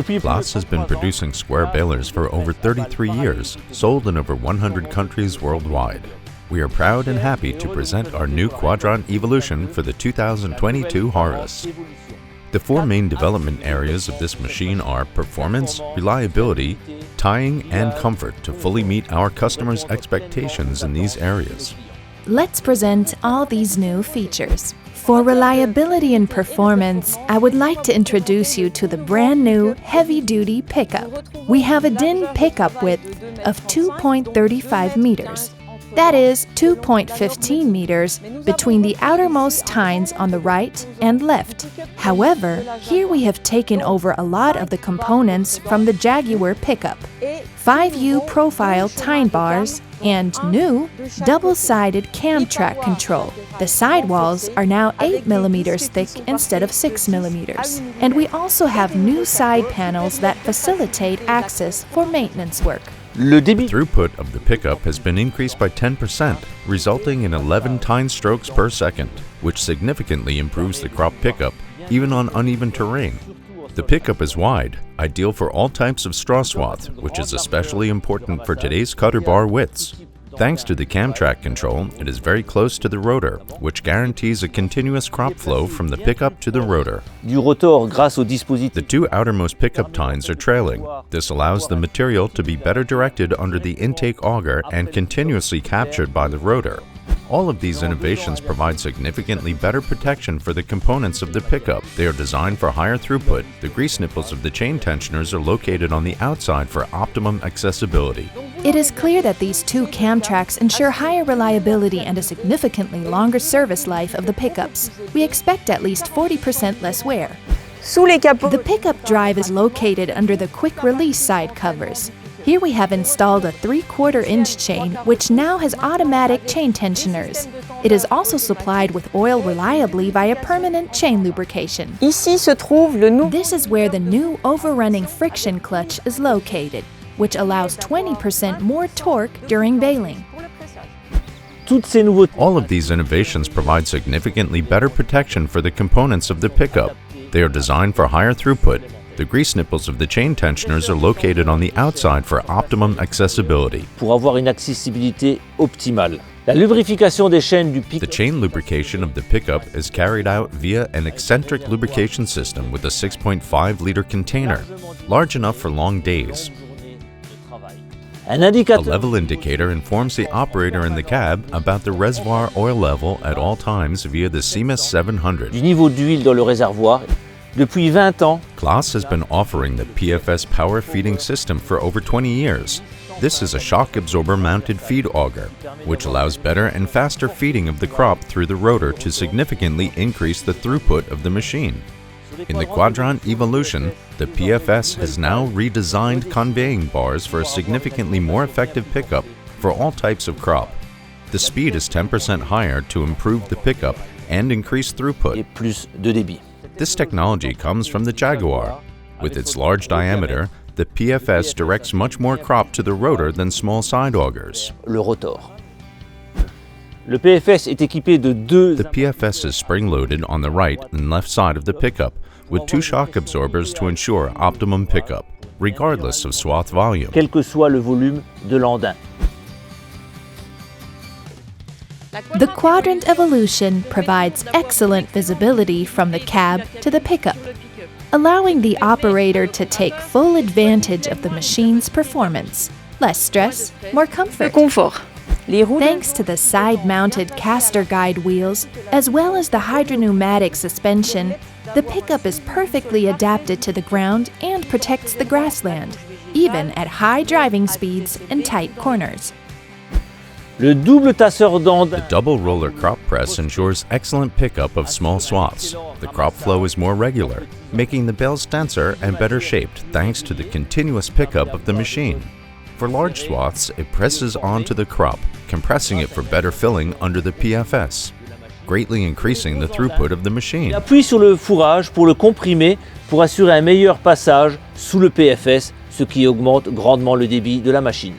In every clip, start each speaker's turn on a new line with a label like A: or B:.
A: CLAAS has been producing square balers for over 33 years, sold in over 100 countries worldwide. We are proud and happy to present our new Quadrant Evolution for the 2022 harvest. The four main development areas of this machine are performance, reliability, tying, and comfort to fully meet our customers' expectations in these areas.
B: Let's present all these new features. For reliability and performance, I would like to introduce you to the brand new heavy-duty pickup. We have a DIN pickup width of 2.35 meters. That is 2.15 meters between the outermost tines on the right and left. However, here we have taken over a lot of the components from the Jaguar pickup. 5U profile tine bars and new double-sided cam track control. The sidewalls are now 8 millimeters thick instead of 6 millimeters. And we also have new side panels that facilitate access for maintenance work.
A: The throughput of the pickup has been increased by 10%, resulting in 11 tine strokes per second, which significantly improves the crop pickup, even on uneven terrain. The pickup is wide, ideal for all types of straw swath, which is especially important for today's cutter bar widths. Thanks to the cam track control, it is very close to the rotor, which guarantees a continuous crop flow from the pickup to the rotor. The two outermost pickup tines are trailing. This allows the material to be better directed under the intake auger and continuously captured by the rotor. All of these innovations provide significantly better protection for the components of the pickup. They are designed for higher throughput. The grease nipples of the chain tensioners are located on the outside for optimum accessibility.
B: It is clear that these two cam tracks ensure higher reliability and a significantly longer service life of the pickups. We expect at least 40% less wear. The pickup drive is located under the quick-release side covers. Here we have installed a 3/4-inch chain, which now has automatic chain tensioners. It is also supplied with oil reliably via permanent chain lubrication. This is where the new overrunning friction clutch is located, which allows 20% more torque during baling.
A: All of these innovations provide significantly better protection for the components of the pickup. They are designed for higher throughput. The grease nipples of the chain tensioners are located on the outside for optimum accessibility.
C: Pour avoir une accessibilité optimale. La lubrification des chaînes du
A: The chain lubrication of the pickup is carried out via an eccentric lubrication system with a 6.5-liter container, large enough for long days. A level indicator informs the operator in the cab about the reservoir oil level at all times via the CLAAS 700.
C: Du niveau d'huile dans le réservoir. Depuis 20 ans,
A: CLAAS has been offering the PFS power feeding system for over 20 years. This is a shock absorber mounted feed auger, which allows better and faster feeding of the crop through the rotor to significantly increase the throughput of the machine. In the Quadrant Evolution, the PFS has now redesigned conveying bars for a significantly more effective pickup for all types of crop. The speed is 10% higher to improve the pickup and increase throughput.
C: et plus de débit.
A: This technology comes from the Jaguar. With its large diameter, the PFS directs much more crop to the rotor than small side augers.
C: Le rotor. Le PFS est équipé de deux.
A: The PFS is spring-loaded on the right and left side of the pickup, with two shock absorbers to ensure optimum pickup, regardless of swath volume.
C: Quel que soit le volume de l'andin.
B: The Quadrant Evolution provides excellent visibility from the cab to the pickup, allowing the operator to take full advantage of the machine's performance. Less stress, more comfort. Thanks to the side-mounted caster guide wheels, as well as the hydropneumatic suspension, the pickup is perfectly adapted to the ground and protects the grassland, even at high driving speeds and tight corners.
C: Le double tasseur d'andin.
A: The double roller crop press ensures excellent pickup of small swaths. The crop flow is more regular, making the bales denser and better shaped thanks to the continuous pickup of the machine. For large swaths, it presses onto the crop, compressing it for better filling under the PFS, greatly increasing the throughput of the machine.
C: Il appuie sur le fourrage pour le comprimer pour assurer un meilleur passage sous le PFS, ce qui augmente grandement le débit de la machine.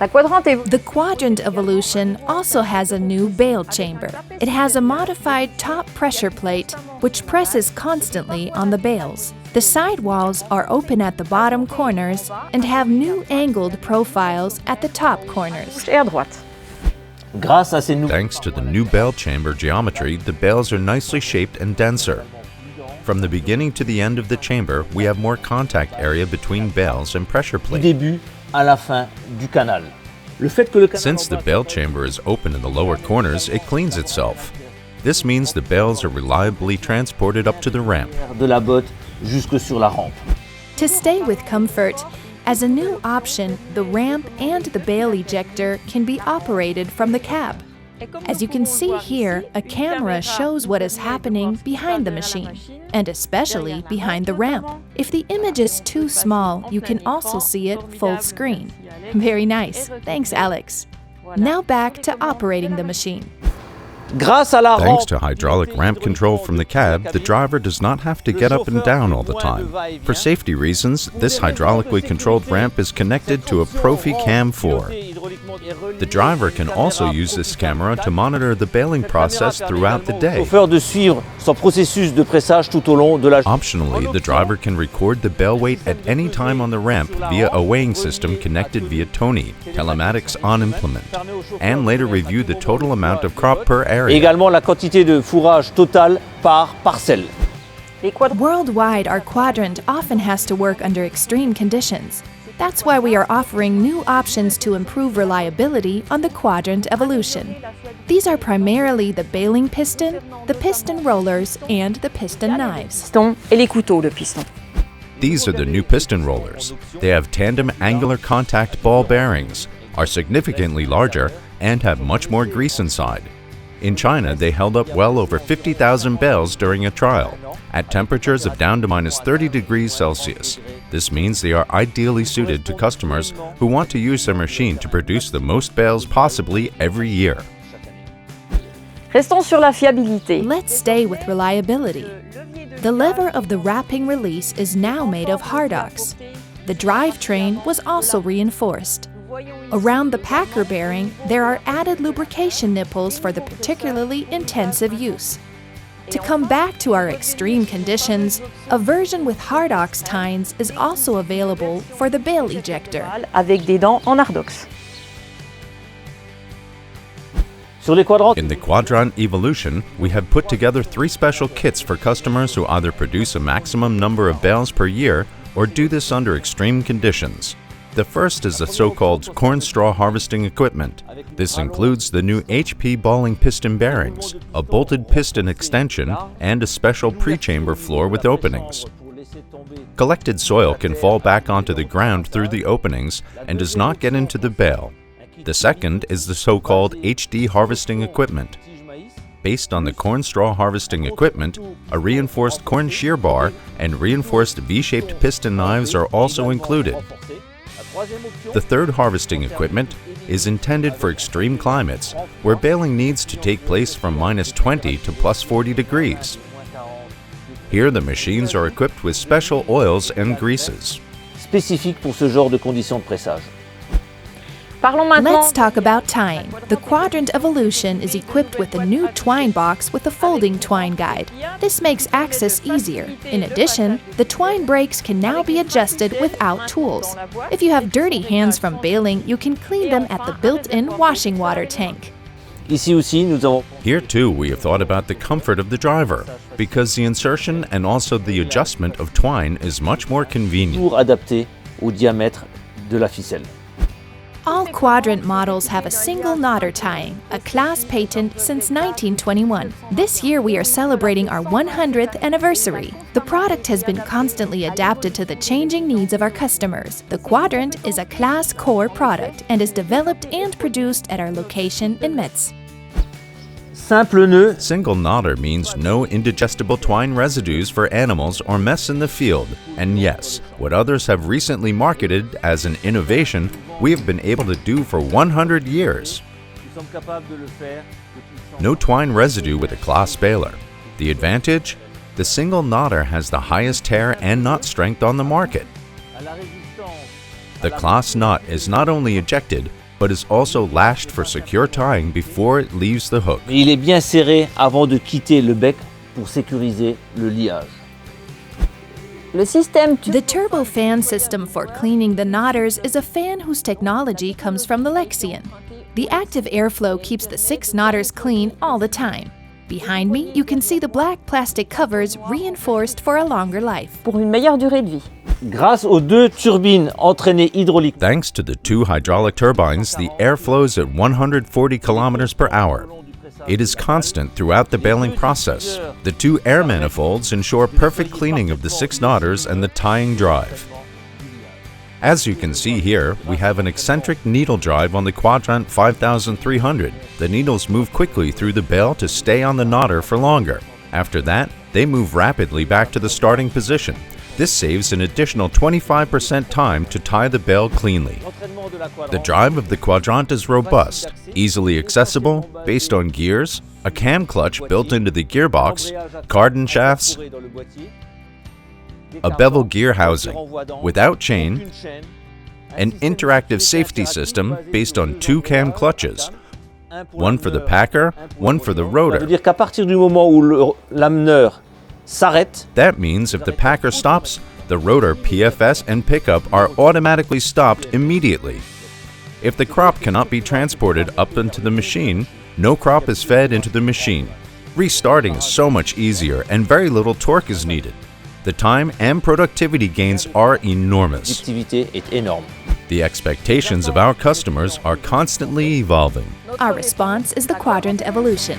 B: The Quadrant Evolution also has a new bale chamber. It has a modified top pressure plate which presses constantly on the bales. The sidewalls are open at the bottom corners and have new angled profiles at the top corners.
D: Et à droite.
C: Grâce à ces
A: Thanks to the new bell chamber geometry, the bells are nicely shaped and denser. From the beginning to the end of the chamber, we have more contact area between bells and pressure
C: du
A: plate.
C: début à la fin du canal. Le fait que le canal
A: Since the bell chamber is open in the lower corners, it cleans itself. This means the bells are reliably transported up to the ramp.
C: de la botte jusque sur la rampe.
B: To stay with comfort, as a new option, the ramp and the bail ejector can be operated from the cab. As you can see here, a camera shows what is happening behind the machine, and especially behind the ramp. If the image is too small, you can also see it full screen. Very nice. Thanks, Alex. Now back to operating the machine.
C: Grâce à la
A: Thanks
C: rampe,
A: to hydraulic ramp control from the cab, the driver does not have to get up and down all the time. For safety reasons, this hydraulically controlled ramp is connected to a Profi Cam 4. The driver can also use this camera to monitor the bailing process throughout the day.
C: chauffeur de suivre son processus de pressage tout au long de la journée.
A: Optionally, the driver can record the bell weight at any time on the ramp via a weighing system connected via Tony, telematics on implement, and later review the total amount of crop per
C: Et
A: area.
C: également la quantité de fourrage totale par parcelle.
D: Les quadrants.
B: Worldwide, our quadrant often has to work under extreme conditions. That's why we are offering new options to improve reliability on the Quadrant Evolution. These are primarily the bailing piston, the piston rollers, and the piston knives.
D: Piston et les couteaux de piston.
A: These are the new piston rollers. They have tandem angular contact ball bearings, are significantly larger, and have much more grease inside. In China, they held up well over 50,000 bells during a trial, at temperatures of down to minus 30 degrees Celsius. This means they are ideally suited to customers who want to use their machine to produce the most bells possibly every year.
D: Restons sur la fiabilité.
B: Let's stay with reliability. The lever of the wrapping release is now made of hardox. The drivetrain was also reinforced. Around the packer bearing, there are added lubrication nipples for the particularly intensive use. To come back to our extreme conditions, a version with hardox tines is also available for the bail ejector.
D: Avec des dents en ardox.
C: Sur les quadrants,
A: In the Quadrant Evolution, we have put together 3 special kits for customers who either produce a maximum number of bells per year or do this under extreme conditions. The first is the so-called corn straw harvesting equipment. This includes the new HP balling piston bearings, a bolted piston extension, and a special pre-chamber floor with openings. Collected soil can fall back onto the ground through the openings and does not get into the bale. The second is the so-called HD harvesting equipment. Based on the corn straw harvesting equipment, a reinforced corn shear bar and reinforced V-shaped piston knives are also included. The third harvesting equipment is intended for extreme climates, where baling needs to take place from minus 20 to plus 40 degrees. Here the machines are equipped with special oils and greases.
C: spécifiques pour ce genre de conditions de pressage.
D: Parlons maintenant.
B: Let's talk about tying. The Quadrant Evolution is equipped with a new twine box with a folding twine guide. This makes access easier. In addition, the twine brakes can now be adjusted without tools. If you have dirty hands from baling, you can clean them at the built-in washing water tank.
C: Ici aussi, nous avons
A: Here too we have thought about the comfort of the driver, because the insertion and also the adjustment of twine is much more convenient.
C: toujours adapté au diamètre de la ficelle.
B: All Quadrant models have a single knotter tying, a CLAAS patent since 1921. This year we are celebrating our 100th anniversary. The product has been constantly adapted to the changing needs of our customers. The Quadrant is a CLAAS core product and is developed and produced at our location in Metz.
C: Simple nœud,
A: Single knotter means no indigestible twine residues for animals or mess in the field. And yes, what others have recently marketed as an innovation, we have been able to do for 100 years.
C: nous sommes capables de le faire depuis 100
A: No twine residue with a CLAAS baler. The advantage? The single knotter has the highest tear and knot strength on the market.
C: à la résistance.
A: The CLAAS knot is not only ejected, but is also lashed for secure tying before it leaves the hook.
C: Mais il est bien serré avant de quitter le bec pour sécuriser le liage.
D: Le système
B: The turbofan system for cleaning the knotters is a fan whose technology comes from the Lexion. The active airflow keeps the 6 knotters clean all the time. Behind me, you can see the black plastic covers reinforced for a longer life.
D: pour une meilleure durée de vie.
C: Grâce aux 2 turbines entraînées hydrauliques,
A: Thanks to the 2 hydraulic turbines, the air flows at 140 kilometers per hour. It is constant throughout the baling process. The 2 air manifolds ensure perfect cleaning of the 6 knotters and the tying drive. As you can see here, we have an eccentric needle drive on the Quadrant 5300. The needles move quickly through the bale to stay on the knotter for longer. After that, they move rapidly back to the starting position. This saves an additional 25% time to tie the bale cleanly. The drive of the Quadrant is robust, easily accessible, based on gears, a cam clutch built into the gearbox, cardan shafts, a bevel gear housing, without chain, an interactive safety system based on 2 cam clutches, one for the packer, one for the
C: Ça veut
A: rotor.
C: dire qu'à partir du moment où l'ameneur s'arrête,
A: That means if the packer stops, the rotor, PFS, and pickup are automatically stopped immediately. If the crop cannot be transported up into the machine, no crop is fed into the machine. Restarting is so much easier and very little torque is needed. The time and productivity gains are enormous.
C: l'activité est énorme.
A: The expectations of our customers are constantly evolving.
B: Our response is the Quadrant Evolution.